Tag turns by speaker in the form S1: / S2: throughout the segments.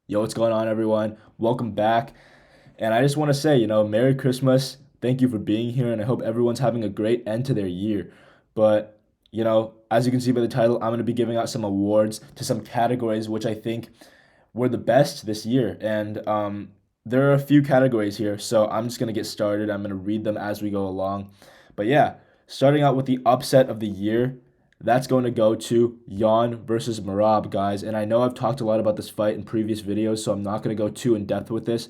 S1: Yo, what's going on, everyone? Welcome back. And I just want to say, Merry Christmas. Thank you for being here, and I hope everyone's having a great end to their year. But, as you can see by the title, I'm going to be giving out some awards to some categories which I think were the best this year. And there are a few categories here, so I'm just going to get started. I'm going to read them as we go along. But yeah, starting out with the upset of the year, that's going to go to Yan versus Marab, guys. And I know I've talked a lot about this fight in previous videos, so I'm not going to go too in depth with this.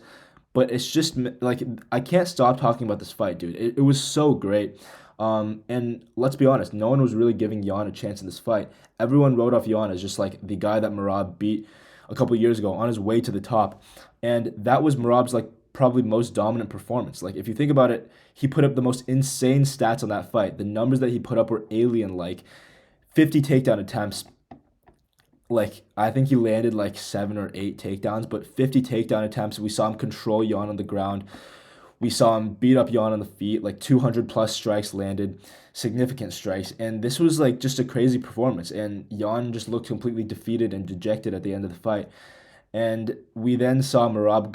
S1: But it's just like I can't stop talking about this fight, dude. It was so great. And let's be honest, no one was really giving Yan a chance in this fight. Everyone wrote off Yan as just like the guy that Marab beat a couple years ago on his way to the top. And that was Marab's like probably most dominant performance. Like if you think about it, he put up the most insane stats on that fight. The numbers that he put up were alien like 50 takedown attempts. Like I think he landed like 7 or 8 takedowns, but 50 takedown attempts. We saw him control Yan on the ground. We saw him beat up Yan on the feet, like 200 plus strikes landed, significant strikes. And this was like just a crazy performance. And Yan just looked completely defeated and dejected at the end of the fight. And we then saw Marab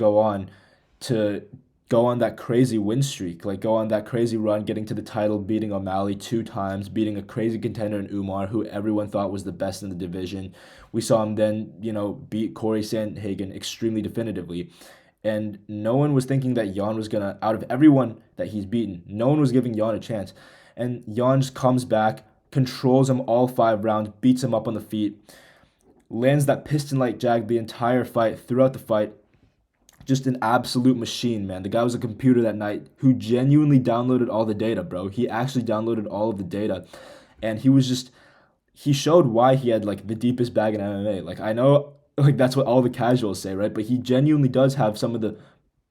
S1: to go on that crazy win streak, like go on that crazy run, getting to the title, beating O'Malley 2 times, beating a crazy contender in Umar, who everyone thought was the best in the division. We saw him then, beat Corey Sandhagen extremely definitively. And no one was thinking that Yan was gonna, out of everyone that he's beaten, no one was giving Yan a chance. And Yan just comes back, controls him all 5 rounds, beats him up on the feet, lands that piston like jag the entire fight, throughout the fight. Just an absolute machine, man. The guy was a computer that night who genuinely downloaded all the data, bro. He actually downloaded all of the data. And he showed why he had like the deepest bag in MMA. Like I know like that's what all the casuals say, right? But he genuinely does have some of the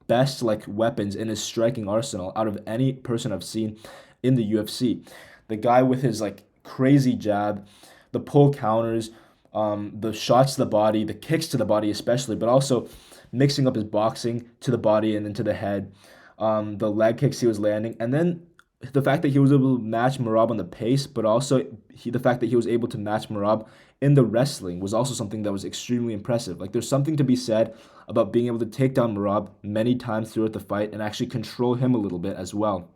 S1: best like weapons in his striking arsenal out of any person I've seen in the UFC. The guy with his like crazy jab, the pull counters, the shots to the body, the kicks to the body especially, but also mixing up his boxing to the body and then to the head, the leg kicks he was landing, and then the fact that he was able to match Marab on the pace, but also the fact that he was able to match Marab in the wrestling was also something that was extremely impressive. Like there's something to be said about being able to take down Marab many times throughout the fight and actually control him a little bit as well,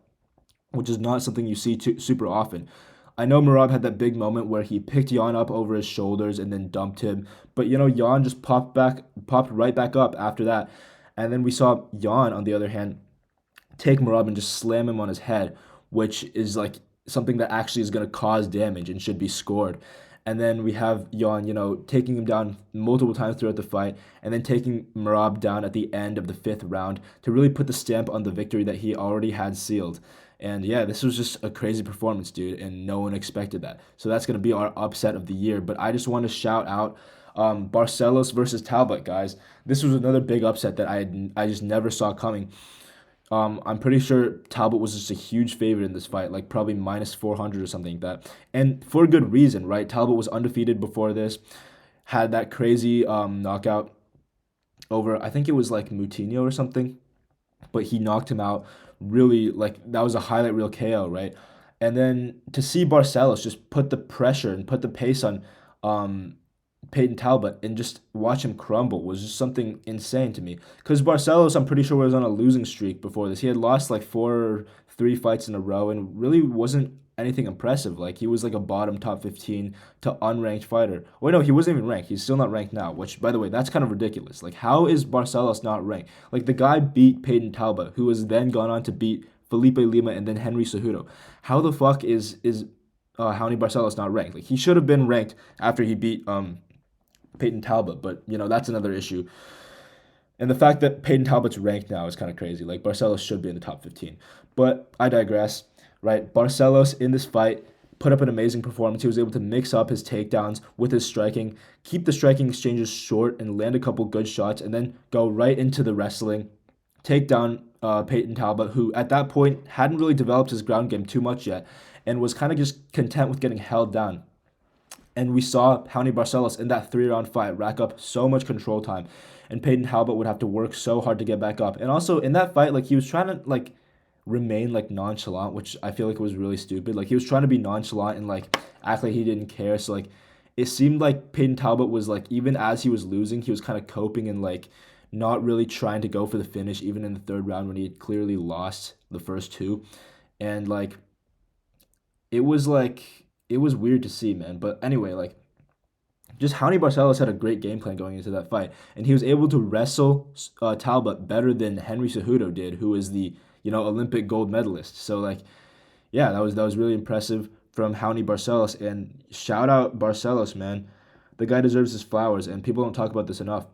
S1: which is not something you see super often. I know Marab had that big moment where he picked Yan up over his shoulders and then dumped him, but Yan just popped right back up after that. And then we saw Yan, on the other hand, take Marab and just slam him on his head, which is like something that actually is going to cause damage and should be scored. And then we have Yan, taking him down multiple times throughout the fight, and then taking Marab down at the end of the 5th round to really put the stamp on the victory that he already had sealed. And yeah, this was just a crazy performance, dude, and no one expected that. So that's going to be our upset of the year. But I just want to shout out Barcelos versus Talbot, guys. This was another big upset that I just never saw coming. I'm pretty sure Talbot was just a huge favorite in this fight, like probably minus 400 or something like that. And for good reason, right? Talbot was undefeated before this, had that crazy knockout over, I think it was like Moutinho or something, but he knocked him out really, like that was a highlight reel KO, right? And then to see Barcelos just put the pressure and put the pace on um, Peyton Talbot and just watch him crumble was just something insane to me. Because Barcelos, I'm pretty sure, was on a losing streak before this. He had lost like 4 or 3 fights in a row and really wasn't anything impressive. Like he was like a bottom top 15 to unranked fighter. Wait, no, he wasn't even ranked. He's still not ranked now, which, by the way, that's kind of ridiculous. Like, how is Barcelos not ranked? Like, the guy beat Peyton Talbot, who has then gone on to beat Felipe Lima and then Henry Cejudo. How the fuck is Johnny Barcelos not ranked? Like, he should have been ranked after he beat Peyton Talbot, but that's another issue. And the fact that Peyton Talbot's ranked now is kind of crazy. Like Barcelos should be in the top 15. But I digress, right? Barcelos in this fight put up an amazing performance. He was able to mix up his takedowns with his striking, keep the striking exchanges short and land a couple good shots, and then go right into the wrestling, take down Peyton Talbot, who at that point hadn't really developed his ground game too much yet and was kind of just content with getting held down. And we saw Johnny Barcelos in that 3-round fight rack up so much control time. And Peyton Talbot would have to work so hard to get back up. And also in that fight, like he was trying to like remain like nonchalant, which I feel like was really stupid. Like he was trying to be nonchalant and like act like he didn't care. So like it seemed like Peyton Talbot was like, even as he was losing, he was kind of coping and like not really trying to go for the finish, even in the third round when he had clearly lost the first two. And it was weird to see, man. But anyway, like just Johnny Barcelos had a great game plan going into that fight, and he was able to wrestle Talbot better than Henry Cejudo did, who is the Olympic gold medalist. So like, yeah, that was really impressive from Johnny Barcelos, and shout out Barcelos, man. The guy deserves his flowers, and people don't talk about this enough.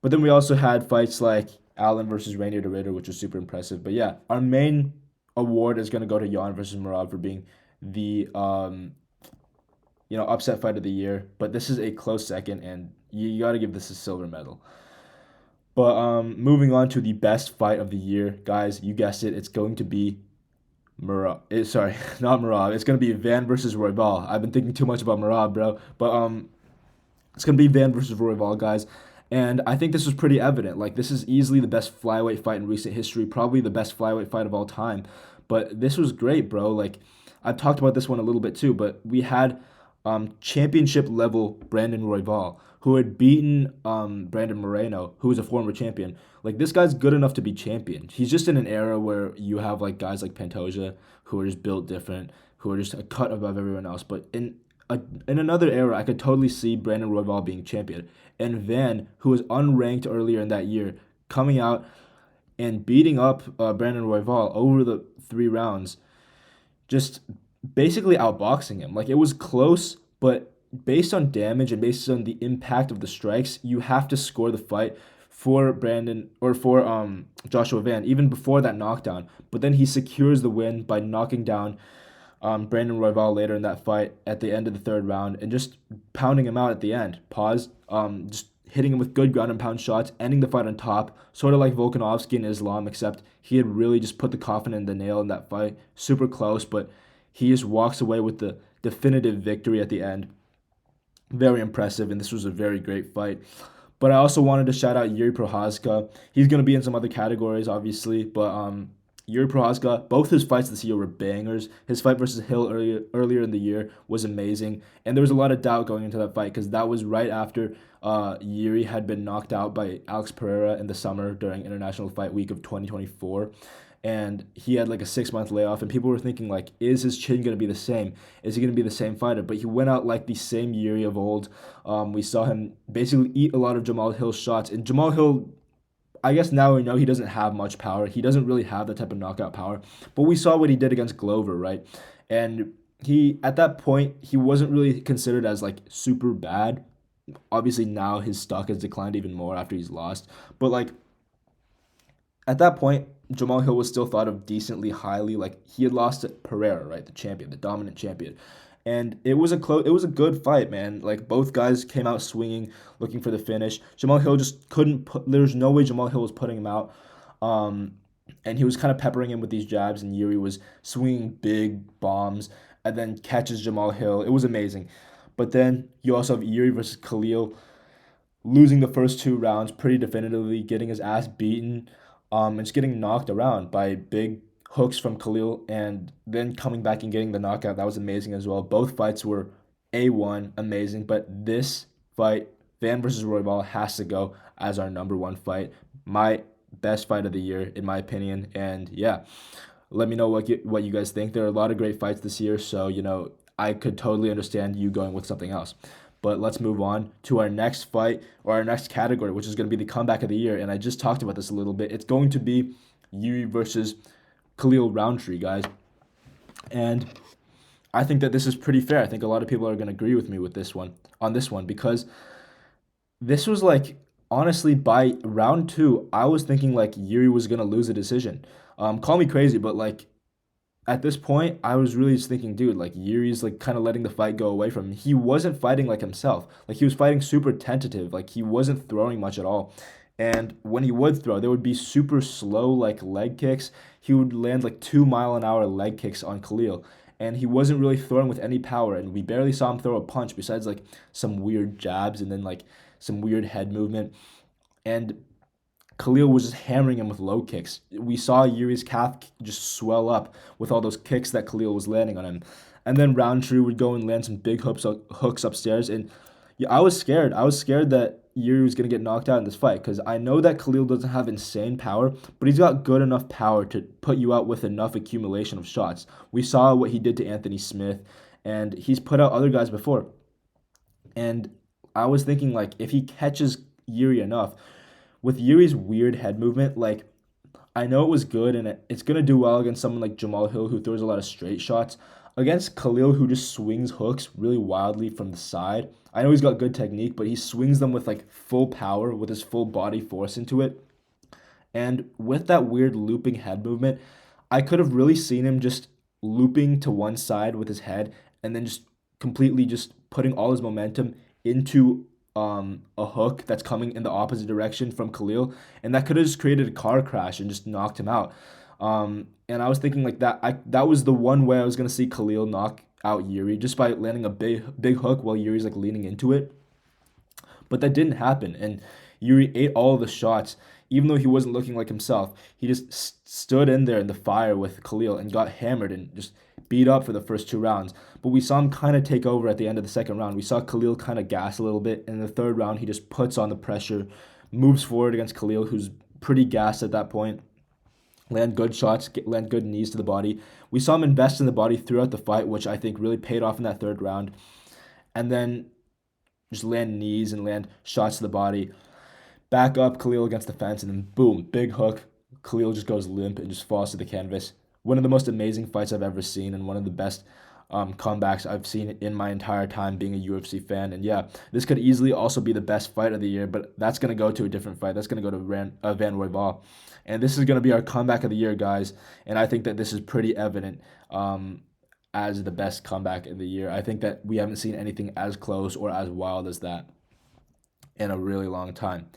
S1: But then we also had fights like Allen versus Rainier de Ritter, which was super impressive. But yeah, our main award is going to go to Jan versus Murad for being the upset fight of the year. But this is a close second, and you got to give this a silver medal. But moving on to the best fight of the year, guys, you guessed it, it's going to be Murad. Sorry, not Murad. It's going to be Van versus Royval. I've been thinking too much about Murad, bro. But it's going to be Van versus Royval, guys. And I think this was pretty evident. Like, this is easily the best flyweight fight in recent history, probably the best flyweight fight of all time. But this was great, bro. Like, I've talked about this one a little bit too, but we had championship level Brandon Royval, who had beaten Brandon Moreno, who was a former champion. Like, this guy's good enough to be champion. He's just in an era where you have like guys like Pantoja who are just built different, who are just a cut above everyone else. But in another era, I could totally see Brandon Royval being champion. And Van, who was unranked earlier in that year, coming out and beating up Brandon Royval over the 3 rounds, just basically outboxing him. Like, it was close, but based on damage and based on the impact of the strikes, you have to score the fight for Brandon or for Joshua Van even before that knockdown. But then he secures the win by knocking down Brandon Royval later in that fight at the end of the third round and just pounding him out at the end. Pause. Just hitting him with good ground and pound shots, ending the fight on top, sort of like Volkanovski and Islam, except he had really just put the coffin in the nail in that fight. Super close, but he just walks away with the definitive victory at the end. Very impressive, and this was a very great fight. But I also wanted to shout out Yuri Prochazka. He's going to be in some other categories, obviously, but Yuri Prochazka, both his fights this year were bangers. His fight versus Hill earlier in the year was amazing, and there was a lot of doubt going into that fight because that was right after Yuri had been knocked out by Alex Pereira in the summer during International Fight Week of 2024. And he had like a 6 month layoff, and people were thinking like, is his chin gonna be the same? Is he gonna be the same fighter? But he went out like the same Yuri of old. We saw him basically eat a lot of Jamal Hill's shots, and Jamal Hill, I guess now we know he doesn't have much power. He doesn't really have that type of knockout power. But we saw what he did against Glover, right? And he at that point he wasn't really considered as like super bad. Obviously now his stock has declined even more after he's lost. But like at that point, Jamal Hill was still thought of decently highly. Like he had lost to Pereira, right, the champion, the dominant champion, and it was a good fight, man. Like both guys came out swinging, looking for the finish. Jamal Hill just couldn't put. There was no way Jamal Hill was putting him out, um, and he was kind of peppering him with these jabs, and Yuri was swinging big bombs, and then catches Jamal Hill. It was amazing. But then you also have Yuri versus Khalil losing the first 2 rounds pretty definitively, getting his ass beaten, and just getting knocked around by big hooks from Khalil, and then coming back and getting the knockout. That was amazing as well. Both fights were A1, amazing, but this fight, Van versus Royval, has to go as our number one fight. My best fight of the year, in my opinion. And yeah, let me know what you guys think. There are a lot of great fights this year, so I could totally understand you going with something else. But let's move on to our next fight or our next category, which is going to be the comeback of the year. And I just talked about this a little bit. It's going to be Yuri versus Khalil Roundtree, guys. And I think that this is pretty fair. I think a lot of people are going to agree with me with this one, because this was like, honestly, by round two, I was thinking like Yuri was going to lose a decision. Call me crazy, but like at this point, I was really just thinking, dude, like Yuri's like kind of letting the fight go away from him. He wasn't fighting like himself. Like he was fighting super tentative. Like he wasn't throwing much at all. And when he would throw, there would be super slow like leg kicks. He would land like 2 mile an hour leg kicks on Khalil. And he wasn't really throwing with any power. And we barely saw him throw a punch besides like some weird jabs and then like some weird head movement. And Khalil was just hammering him with low kicks. We saw Yuri's calf just swell up with all those kicks that Khalil was landing on him. And then Roundtree would go and land some big hooks upstairs. And yeah, I was scared. I was scared that Yuri was going to get knocked out in this fight because I know that Khalil doesn't have insane power, but he's got good enough power to put you out with enough accumulation of shots. We saw what he did to Anthony Smith, and he's put out other guys before. And I was thinking, like, if he catches Yuri enough, with Yuri's weird head movement, like, I know it was good and it's going to do well against someone like Jamal Hill who throws a lot of straight shots. Against Khalil who just swings hooks really wildly from the side. I know he's got good technique, but he swings them with like full power with his full body force into it. And with that weird looping head movement, I could have really seen him just looping to one side with his head and then just completely just putting all his momentum into a hook that's coming in the opposite direction from Khalil, and that could have just created a car crash and just knocked him out. And I was thinking like that. That was the one way I was gonna see Khalil knock out Yuri just by landing a big hook while Yuri's like leaning into it. But that didn't happen, and Yuri ate all of the shots, even though he wasn't looking like himself. He just stood in there in the fire with Khalil and got hammered and just beat up for the first 2 rounds. But we saw him kind of take over at the end of the second round. We saw Khalil kind of gas a little bit. In the third round, he just puts on the pressure, moves forward against Khalil, who's pretty gassed at that point. Land good shots, land good knees to the body. We saw him invest in the body throughout the fight, which I think really paid off in that third round. And then just land knees and land shots to the body. Back up Khalil against the fence, and then boom, big hook. Khalil just goes limp and just falls to the canvas. One of the most amazing fights I've ever seen, and one of the best comebacks I've seen in my entire time being a UFC fan. And yeah, this could easily also be the best fight of the year, but that's going to go to a different fight. That's going to go to Van Royval. And this is going to be our comeback of the year, guys. And I think that this is pretty evident as the best comeback of the year. I think that we haven't seen anything as close or as wild as that in a really long time.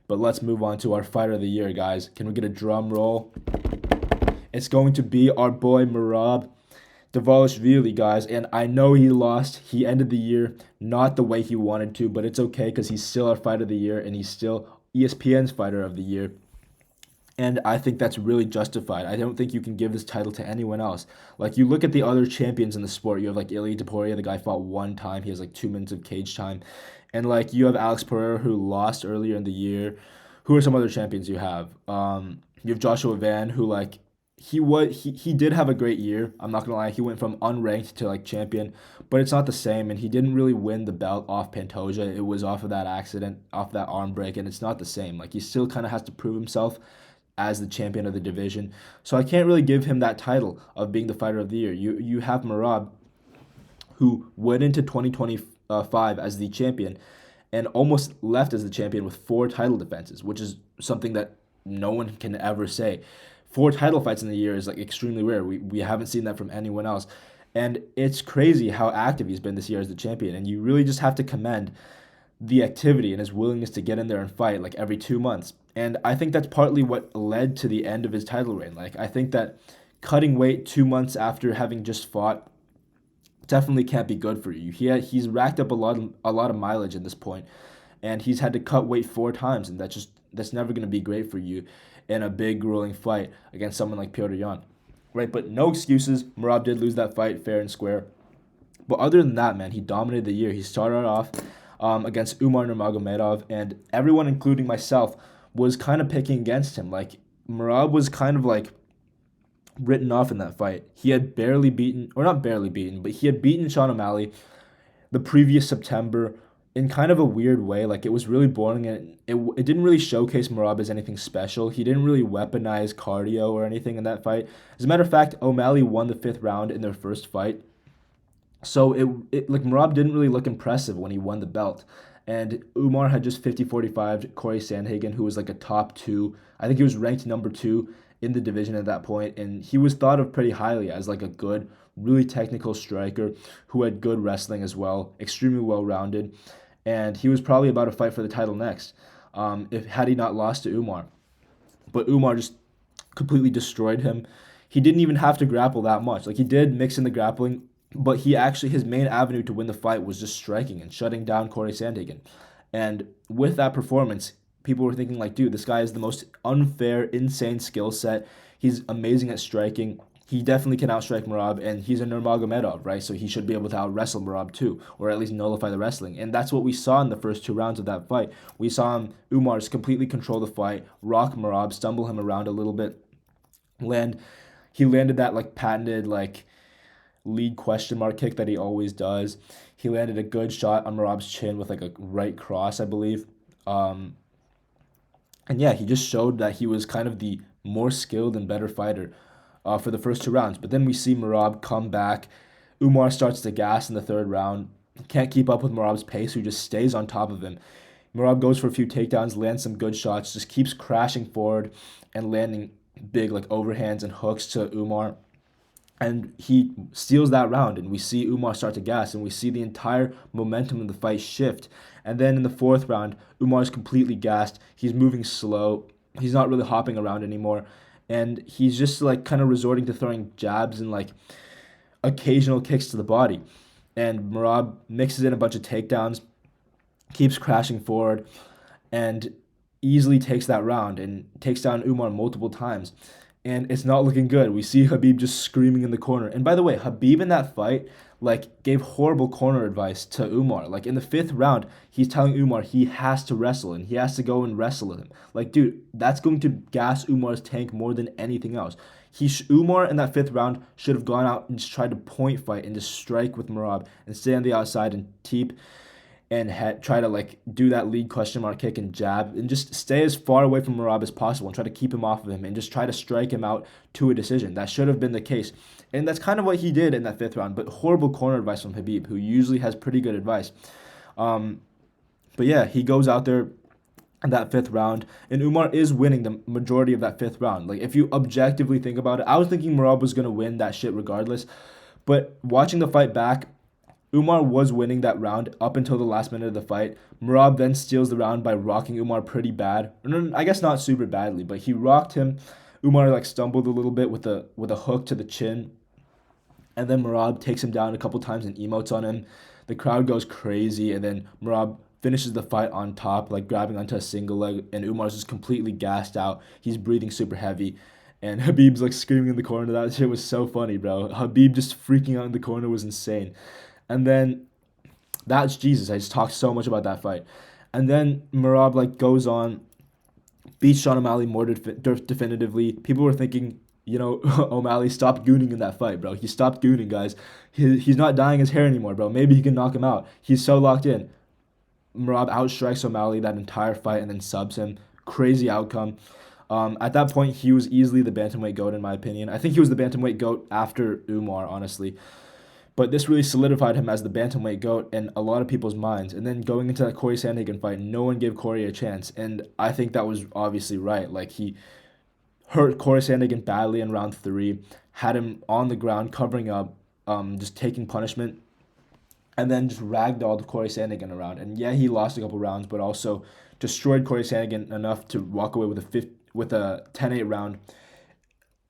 S1: But let's move on to our fighter of the year, guys. Can we get a drum roll? It's going to be our boy Merab Dvalishvili, guys. And I know he lost. He ended the year not the way he wanted to, but it's okay because he's still our fighter of the year and he's still ESPN's fighter of the year. And I think that's really justified. I don't think you can give this title to anyone else. Like, you look at the other champions in the sport. You have, like, Ilia Topuria. The guy fought one time. He has, like, 2 minutes of cage time. And, like, you have Alex Pereira, who lost earlier in the year. Who are some other champions you have? You have Joshua Van, who, like, he did have a great year. I'm not gonna lie. He went from unranked to, like, champion. But it's not the same. And he didn't really win the belt off Pantoja. It was off of that accident, off that arm break. And it's not the same. Like, he still kind of has to prove himself as the champion of the division. So I can't really give him that title of being the fighter of the year. You have Merab, who went into 2025 as the champion and almost left as the champion with 4 title defenses, which is something that no one can ever say. 4 title fights in the year is like extremely rare. We haven't seen that from anyone else. And it's crazy how active he's been this year as the champion. And you really just have to commend the activity and his willingness to get in there and fight like every 2 months. And I think that's partly what led to the end of his title reign. Like, I think that cutting weight 2 months after having just fought definitely can't be good for you. He's racked up a lot of mileage at this point, and he's had to cut weight 4 times, and that's never going to be great for you in a big grueling fight against someone like Piotr Jan. Right, but no excuses. Merab did lose that fight fair and square. But other than that, man, he dominated the year. He started off against Umar Nurmagomedov, and everyone, including myself, was kind of picking against him. Like, Merab was kind of like written off in that fight. He had barely beaten, or not barely beaten, but he had beaten Sean O'Malley the previous September in kind of a weird way. Like, it was really boring, and it didn't really showcase Merab as anything special. He didn't really weaponize cardio or anything in that fight. As a matter of fact, O'Malley won the 5th round in their first fight. So it like Merab didn't really look impressive when he won the belt. And Umar had just 50-45 Corey Sandhagen, who was like a top 2. I think he was ranked number 2 in the division at that point, and he was thought of pretty highly as like a good, really technical striker who had good wrestling as well, extremely well-rounded. And he was probably about to fight for the title next, if had he not lost to Umar. But Umar just completely destroyed him. He didn't even have to grapple that much. Like, he did mix in the grappling, but his main avenue to win the fight was just striking and shutting down Corey Sandhagen. And with that performance, people were thinking like, dude, this guy is the most unfair, insane skill set. He's amazing at striking. he definitely can outstrike Merab, and he's a Nurmagomedov, right? So he should be able to out wrestle Merab too, or at least nullify the wrestling. And that's what we saw in the first 2 rounds of that fight. We saw him, Umar's completely control the fight, rock Merab, stumble him around a little bit, land. He landed that like patented like lead question mark kick that he always does. He landed a good shot on Merab's chin with like a right cross, I believe. Um, and yeah, he just showed that he was kind of the more skilled and better fighter for the first 2 rounds. But then we see Merab come back. Umar starts to gas in the third round. Can't keep up with Merab's pace, who just stays on top of him. Merab goes for a few takedowns, lands some good shots, just keeps crashing forward and landing big like overhands and hooks to Umar. And he steals that round, and we see Umar start to gas, and we see the entire momentum of the fight shift. And then in the fourth round, Umar's completely gassed. He's moving slow. He's not really hopping around anymore, and he's just like kind of resorting to throwing jabs and like occasional kicks to the body. And Merab mixes in a bunch of takedowns, keeps crashing forward, and easily takes that round and takes down Umar multiple times. And it's not looking good. We see Habib just screaming in the corner. And by the way, Habib in that fight like gave horrible corner advice to Umar. Like in the fifth round, he's telling Umar he has to wrestle and he has to go and wrestle with him. Like, dude, that's going to gas Umar's tank more than anything else. Umar in that fifth round should have gone out and just tried to point fight and just strike with Merab and stay on the outside and teep and try to like do that lead question mark kick and jab and just stay as far away from Merab as possible and try to keep him off of him and just try to strike him out to a decision. That should have been the case. And that's kind of what he did in that fifth round, but horrible corner advice from Habib, who usually has pretty good advice. Um, but yeah, he goes out there in that fifth round, and Umar is winning the majority of that fifth round. Like, if you objectively think about it, I was thinking Merab was going to win that shit regardless. But watching the fight back, Umar was winning that round up until the last minute of the fight. Merab then steals the round by rocking Umar pretty bad. I guess not super badly, but he rocked him. Umar like stumbled a little bit with a hook to the chin, and then Merab takes him down a couple times and emotes on him. The crowd goes crazy, and then Merab finishes the fight on top, like grabbing onto a single leg, and Umar's just completely gassed out. He's breathing super heavy. And Habib's like screaming in the corner. That shit was so funny, bro. Habib just freaking out in the corner was insane. And then that's Jesus. I just talked so much about that fight. And then Merab like goes on, beats Sean O'Malley more definitively. People were thinking, O'Malley stopped gooning in that fight, bro. He stopped gooning, guys. He's not dyeing his hair anymore, bro. Maybe he can knock him out. He's so locked in. Merab outstrikes O'Malley that entire fight and then subs him. Crazy outcome. At that point, he was easily the bantamweight GOAT, in my opinion. I think he was the bantamweight GOAT after Umar, honestly. But this really solidified him as the bantamweight GOAT in a lot of people's minds. And then going into that Corey Sandhagen fight, no one gave Corey a chance. And I think that was obviously right. Like, he hurt Corey Sandhagen badly in round 3, had him on the ground, covering up, just taking punishment, and then just ragdolled Corey Sandhagen around. And yeah, he lost a couple rounds, but also destroyed Corey Sandhagen enough to walk away with a 10-8 round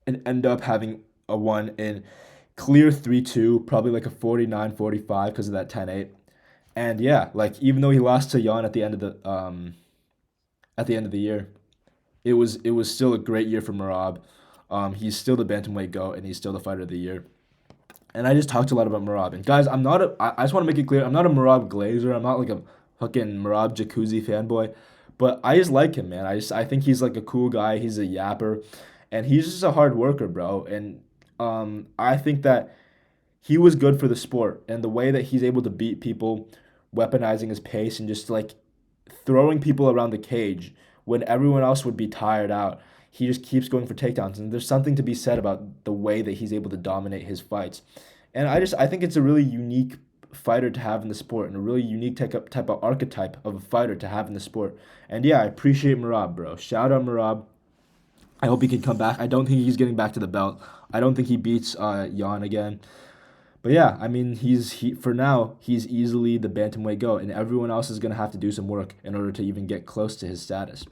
S1: and end up having a one in clear 3-2, probably like a 49-45 because of that 10-8. And yeah, like even though he lost to Jan at the end of the year, it was still a great year for Merab. He's still the bantamweight GOAT and he's still the fighter of the year. And I just talked a lot about Merab. And guys, I just want to make it clear, I'm not a Merab glazer. I'm not like a fucking Merab jacuzzi fanboy. But I just like him, man. I think he's like a cool guy. He's a yapper. And he's just a hard worker, bro. And I think that he was good for the sport. And the way that he's able to beat people, weaponizing his pace and just like throwing people around the cage when everyone else would be tired out. He just keeps going for takedowns, and there's something to be said about the way that he's able to dominate his fights. And I think it's a really unique fighter to have in the sport, and a really unique type of archetype of a fighter to have in the sport. And yeah, I appreciate Merab, bro. Shout out Merab. I hope he can come back. I don't think he's getting back to the belt. I don't think he beats Jan again. But yeah, I mean, for now, he's easily the bantamweight GOAT, and everyone else is gonna have to do some work in order to even get close to his status.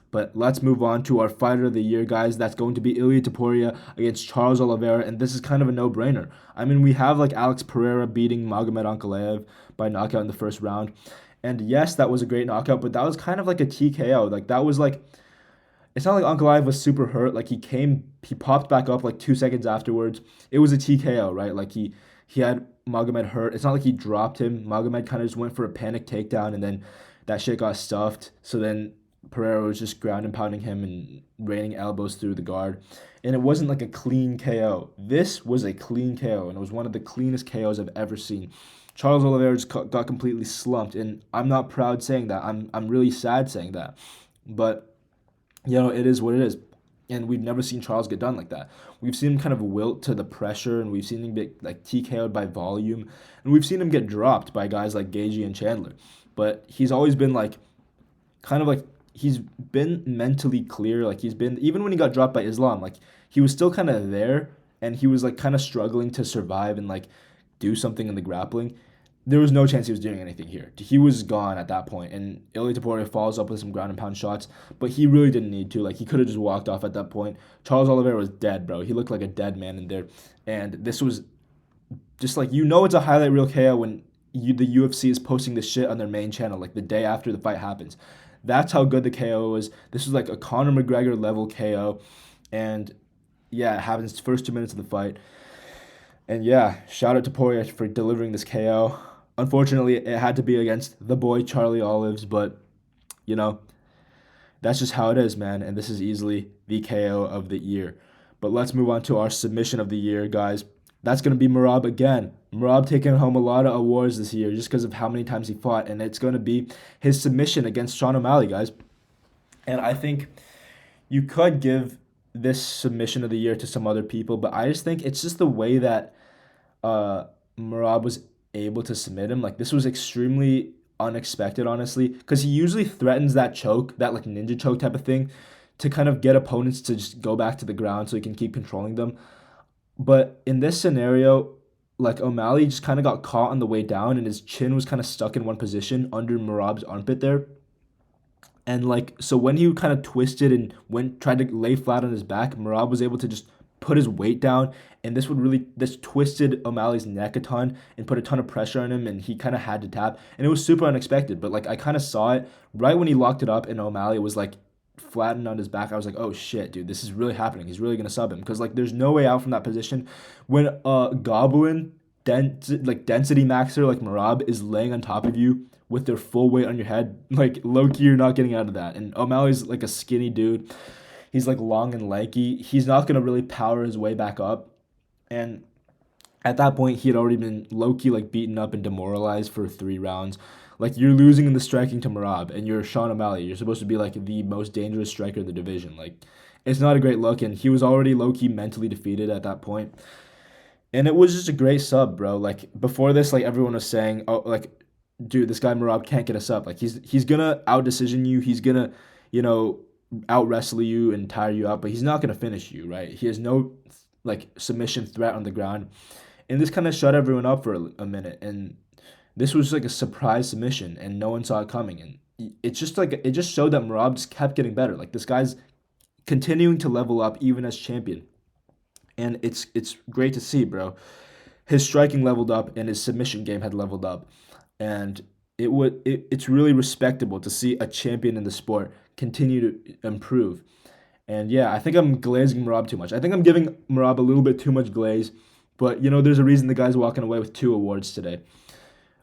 S1: But let's move on to our fighter of the year, guys. That's going to be Ilia Topuria against Charles Oliveira, and this is kind of a no-brainer. I mean, we have like Alex Pereira beating Magomed Ankalaev by knockout in the first round. And yes, that was a great knockout, but that was kind of like a TKO. Like that was like it's not like Uncle Ive was super hurt. Like he popped back up like 2 seconds afterwards. It was a TKO, right? Like he had Magomed hurt. It's not like he dropped him. Magomed kind of just went for a panic takedown, and then that shit got stuffed. So then Pereira was just ground and pounding him and raining elbows through the guard. And it wasn't like a clean KO. This was a clean KO, and it was one of the cleanest KOs I've ever seen. Charles Oliveira just got completely slumped, and I'm not proud saying that. I'm really sad saying that, but it is what it is. And we've never seen Charles get done like that. We've seen him kind of wilt to the pressure, and we've seen him get like TKO'd by volume, and we've seen him get dropped by guys like Gagey and Chandler. But he's always been like kind of like he's been mentally clear. Like he's been even when he got dropped by Islam, like he was still kind of there, and he was like kind of struggling to survive and like do something in the grappling. There was no chance he was doing anything here. He was gone at that point, and Ilia Topuria follows up with some ground and pound shots, but he really didn't need to. Like he could have just walked off at that point. Charles Oliveira was dead, bro. He looked like a dead man in there, and this was just like it's a highlight reel KO when the UFC is posting this shit on their main channel like the day after the fight happens. That's how good the KO was. This was like a Conor McGregor level KO, and yeah, it happens first 2 minutes of the fight. And yeah, shout out to Poirier for delivering this KO. Unfortunately, it had to be against the boy Charlie Olives, but you know that's just how it is, man. And this is easily the KO of the year. But let's move on to our submission of the year, guys. That's going to be Merab again. Merab taking home a lot of awards this year just because of how many times he fought. And it's going to be his submission against Sean O'Malley, guys. And I think you could give this submission of the year to some other people, but I just think it's just the way that uh, Merab was able to submit him. Like, this was extremely unexpected, honestly, because he usually threatens that choke, that like ninja choke type of thing, to kind of get opponents to just go back to the ground so he can keep controlling them. But in this scenario, like O'Malley just kind of got caught on the way down, and his chin was kind of stuck in one position under Merab's armpit there. And like so when he kind of twisted and went tried to lay flat on his back, Merab was able to just put his weight down, and this twisted O'Malley's neck a ton and put a ton of pressure on him, and he kind of had to tap, and it was super unexpected. But like I kind of saw it right when he locked it up, and O'Malley was like flattened on his back. I was like, oh shit, dude, this is really happening. He's really gonna sub him because like there's no way out from that position when Goblin density maxer like Merab is laying on top of you with their full weight on your head. Like low key, you're not getting out of that. And O'Malley's like a skinny dude. He's like long and lanky. He's not gonna really power his way back up. And at that point, he had already been low key like beaten up and demoralized for 3 rounds. Like you're losing in the striking to Merab, and you're Sean O'Malley. You're supposed to be like the most dangerous striker in the division. Like it's not a great look, and he was already low key mentally defeated at that point. And it was just a great sub, bro. Like before this, like everyone was saying, oh, like, dude, this guy Merab can't get us up. Like he's gonna out decision you. He's gonna, you know, out wrestle you and tire you out, but he's not gonna finish you, right? He has no like submission threat on the ground, and this kind of shut everyone up for a minute. And this was like a surprise submission, and no one saw it coming. And it's just like it just showed that Merab just kept getting better. Like this guy's continuing to level up even as champion, and it's great to see, bro. His striking leveled up, and his submission game had leveled up, and it's really respectable to see a champion in the sport continue to improve. And yeah, I think I'm glazing Merab too much. I think I'm giving Merab a little bit too much glaze, but there's a reason the guy's walking away with 2 awards today,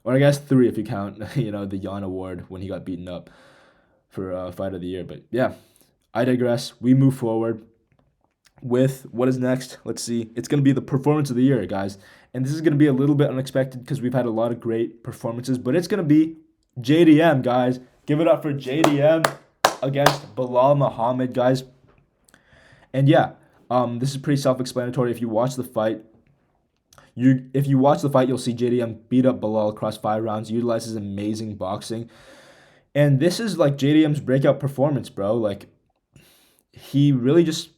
S1: or I guess 3 if you count the Jan Award when he got beaten up for Fight of the Year. But yeah, I digress. We move forward with what is next. Let's see. It's going to be the performance of the year, guys. And this is going to be a little bit unexpected because we've had a lot of great performances, but it's going to be JDM, guys. Give it up for JDM against Bilal Muhammad, guys. And yeah, this is pretty self-explanatory. If you watch the fight, you'll see JDM beat up Bilal across 5 rounds, utilize his amazing boxing. And this is like JDM's breakout performance, bro. Like he really just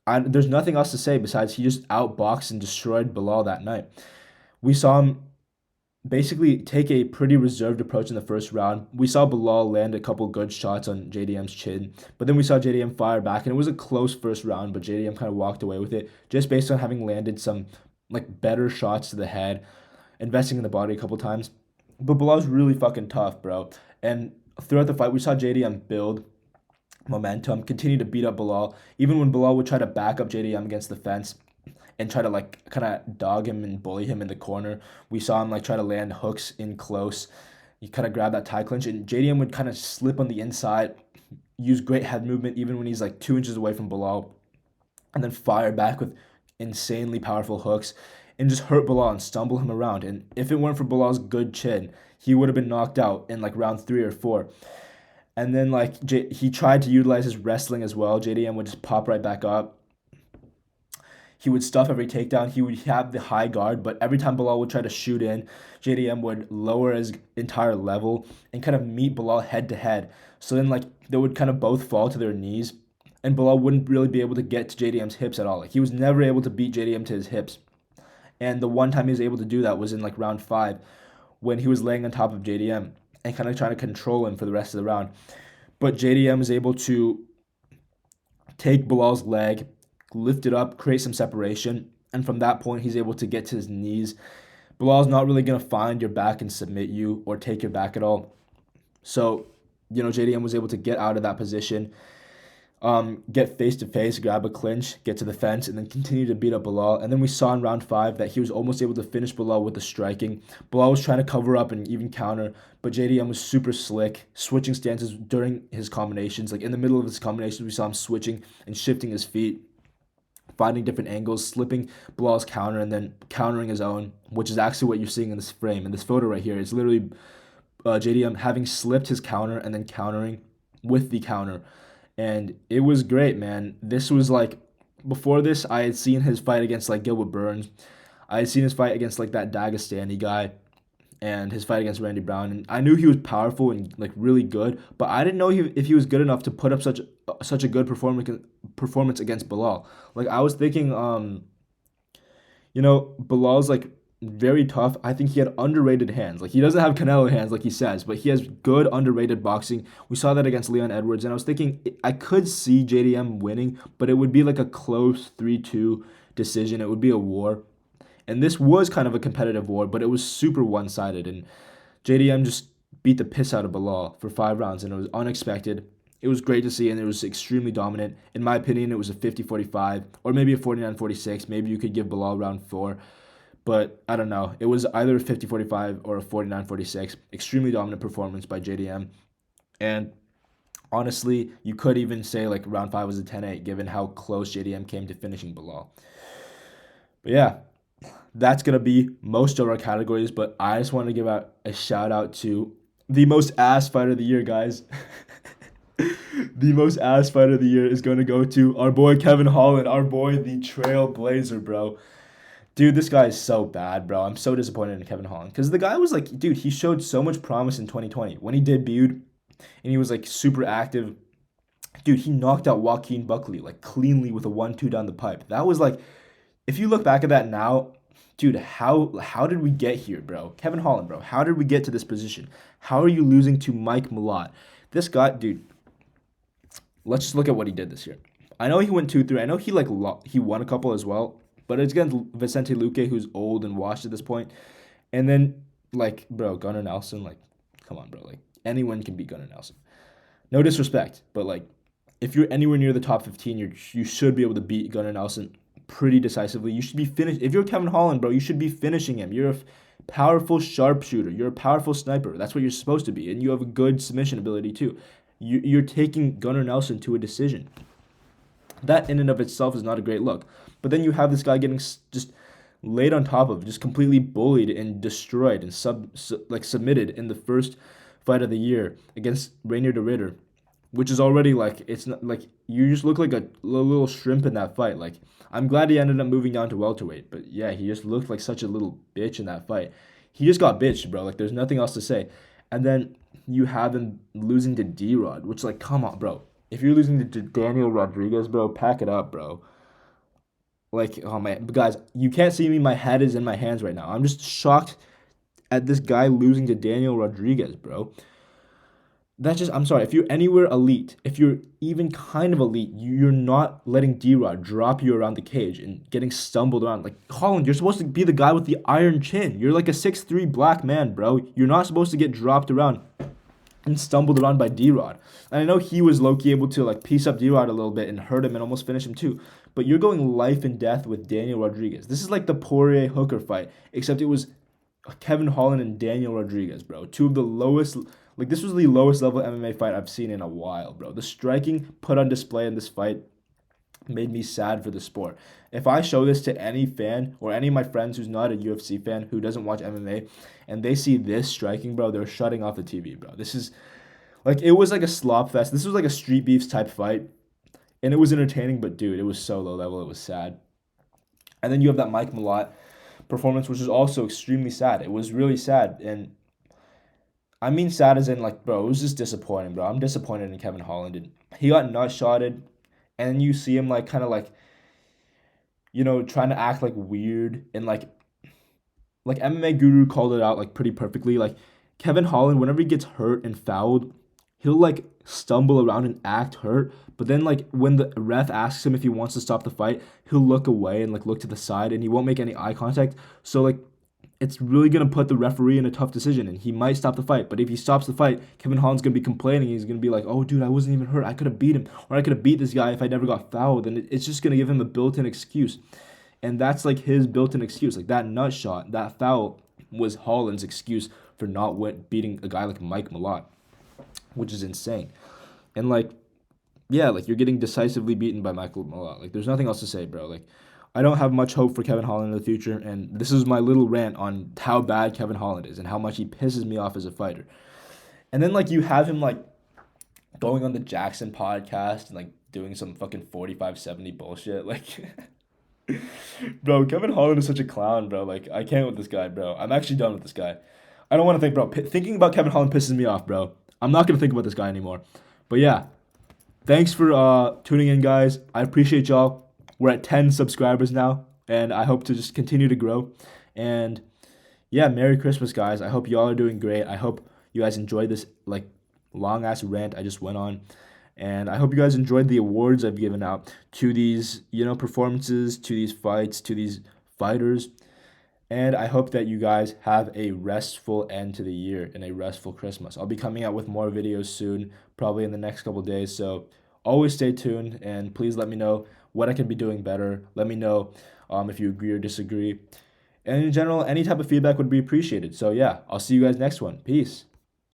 S1: there's nothing else to say besides he just outboxed and destroyed Bilal that night. We saw him basically take a pretty reserved approach in the first round. We saw Bilal land a couple good shots on JDM's chin, but then we saw JDM fire back, and it was a close first round, but JDM kind of walked away with it just based on having landed some like better shots to the head, investing in the body a couple times. But Bilal's really fucking tough, bro. And throughout the fight, we saw JDM build. momentum, continue to beat up Bilal. Even when Bilal would try to back up JDM against the fence and try to like kind of dog him and bully him in the corner, we saw him like try to land hooks in close. He kind of grab that tie clinch, and JDM would kind of slip on the inside, use great head movement even when he's like 2 inches away from Bilal, and then fire back with insanely powerful hooks and just hurt Bilal and stumble him around. And if it weren't for Bilal's good chin, he would have been knocked out in like round 3 or 4. And then like he tried to utilize his wrestling as well. JDM would just pop right back up. He would stuff every takedown. He would have the high guard, but every time Bilal would try to shoot in, JDM would lower his entire level and kind of meet Bilal head to head. So then like they would kind of both fall to their knees, and Bilal wouldn't really be able to get to JDM's hips at all. Like he was never able to beat JDM to his hips. And the one time he was able to do that was in like round 5 when he was laying on top of JDM and kind of trying to control him for the rest of the round. But JDM was able to take Bilal's leg, lift it up, create some separation, and from that point, he's able to get to his knees. Bilal's not really going to find your back and submit you or take your back at all. So, JDM was able to get out of that position, get face to face, grab a clinch, get to the fence, and then continue to beat up Bilal. And then we saw in round 5 that he was almost able to finish Bilal with the striking. Bilal was trying to cover up and even counter, but JDM was super slick, switching stances during his combinations. Like in the middle of his combinations, we saw him switching and shifting his feet, finding different angles, slipping Bilal's counter, and then countering his own, which is actually what you're seeing in this frame. In this photo right here, it's literally JDM having slipped his counter and then countering with the counter. And it was great, man. This was like, before this, I had seen his fight against like Gilbert Burns. I had seen his fight against like that Dagestani guy and his fight against Randy Brown. And I knew he was powerful and like really good, but I didn't know if he was good enough to put up such a good performance against Bilal. Like I was thinking, Bilal's like very tough. I think he had underrated hands. Like he doesn't have Canelo hands like he says, but he has good underrated boxing. We saw that against Leon Edwards, and I was thinking I could see JDM winning, but it would be like a close 3-2 decision. It would be a war. And this was kind of a competitive war, but it was super one-sided, and JDM just beat the piss out of Bilal for 5 rounds, and it was unexpected. It was great to see, and it was extremely dominant. In my opinion, it was a 50-45, or maybe a 49-46. Maybe you could give Bilal round 4. But I don't know. It was either a 50-45 or a 49-46. Extremely dominant performance by JDM. And honestly, you could even say like round 5 was a 10-8 given how close JDM came to finishing Bilal. But yeah, that's going to be most of our categories. But I just want to give out a shout out to the most ass fighter of the year, guys. The most ass fighter of the year is going to go to our boy Kevin Holland, our boy the Trailblazer, bro. Dude, this guy is so bad, bro. I'm so disappointed in Kevin Holland. Because the guy was like, dude, he showed so much promise in 2020. When he debuted and he was like super active, dude, he knocked out Joaquin Buckley like cleanly with a 1-2 down the pipe. That was like, if you look back at that now, dude, how did we get here, bro? Kevin Holland, bro, how did we get to this position? How are you losing to Mike Malott? This guy, dude, let's just look at what he did this year. I know he went 2-3. I know he won a couple as well. But it's against Vicente Luque, who's old and washed at this point. And then, like, bro, Gunnar Nelson, like, come on, bro. Like, anyone can beat Gunnar Nelson. No disrespect, but, like, if you're anywhere near the top 15, you should be able to beat Gunnar Nelson pretty decisively. You should be finished. If you're Kevin Holland, bro, you should be finishing him. You're a powerful sharpshooter. You're a powerful sniper. That's what you're supposed to be. And you have a good submission ability, too. You're taking Gunnar Nelson to a decision. That in and of itself is not a great look. But then you have this guy getting just laid on top of, just completely bullied and destroyed and submitted in the first fight of the year against Rainier de Ritter, which is already like, it's not like, you just look like a little shrimp in that fight. Like, I'm glad he ended up moving down to welterweight, but yeah, he just looked like such a little bitch in that fight. He just got bitched, bro. Like, there's nothing else to say. And then you have him losing to D-Rod, which, like, come on, bro. If you're losing to Daniel Rodriguez, bro, pack it up, bro. Like, oh man, guys, you can't see me. My head is in my hands right now. I'm just shocked at this guy losing to Daniel Rodriguez, bro. I'm sorry, if you're anywhere elite, if you're even kind of elite, you're not letting D-Rod drop you around the cage and getting stumbled around. Like, Holland, you're supposed to be the guy with the iron chin. You're like a 6'3" black man, bro. You're not supposed to get dropped around. and stumbled around by D-Rod. And I know he was low-key able to like piece up D-Rod a little bit and hurt him and almost finish him too. But you're going life and death with Daniel Rodriguez. This is like the Poirier Hooker fight, except it was Kevin Holland and Daniel Rodriguez, bro. Two of the lowest, like this was the lowest level MMA fight I've seen in a while, bro. The striking put on display in this fight made me sad for the sport. If I show this to any fan or any of my friends who's not a UFC fan who doesn't watch MMA and they see this striking, bro, they're shutting off the TV, bro. This is like it was like a slop fest. This was like a street beefs type fight, and it was entertaining, but dude, it was so low level. It was sad. And then you have that Mike Malott performance, which is also extremely sad. It was really sad, and I mean sad as in like, bro, it was just disappointing, bro. I'm disappointed in Kevin Holland, and he got nut shotted, and then you see him like kind of like trying to act like weird and like MMA Guru called it out like pretty perfectly. Like Kevin Holland, whenever he gets hurt and fouled, he'll like stumble around and act hurt. But then like when the ref asks him if he wants to stop the fight, he'll look away and like look to the side and he won't make any eye contact. So like it's really gonna put the referee in a tough decision and he might stop the fight. But if he stops the fight, Kevin Holland's gonna be complaining. He's gonna be like, "Oh, dude, I wasn't even hurt. I could have beat him, or I could have beat this guy if I never got fouled." And it's just gonna give him a built-in excuse. And that's like his built-in excuse. Like that nut shot, that foul was Holland's excuse for not beating a guy like Mike Malott, which is insane. And like, yeah, like you're getting decisively beaten by Michael Malott. Like there's nothing else to say, bro. Like I don't have much hope for Kevin Holland in the future, and this is my little rant on how bad Kevin Holland is and how much he pisses me off as a fighter. And then like you have him like going on the Jackson podcast and like doing some fucking 45-70 bullshit. Like bro, Kevin Holland is such a clown, bro. Like I can't with this guy, bro. I'm actually done with this guy. I don't want to think, bro. Thinking about Kevin Holland pisses me off, bro. I'm not gonna think about this guy anymore. But yeah, thanks for tuning in, guys. I appreciate y'all. We're at 10 subscribers now, and I hope to just continue to grow. And yeah, Merry Christmas, guys. I hope y'all are doing great. I hope you guys enjoyed this like long ass rant I just went on. And I hope you guys enjoyed the awards I've given out to these, performances, to these fights, to these fighters. And I hope that you guys have a restful end to the year and a restful Christmas. I'll be coming out with more videos soon, probably in the next couple days. So always stay tuned and please let me know what I can be doing better. Let me know if you agree or disagree. And in general, any type of feedback would be appreciated. So yeah, I'll see you guys next one. Peace.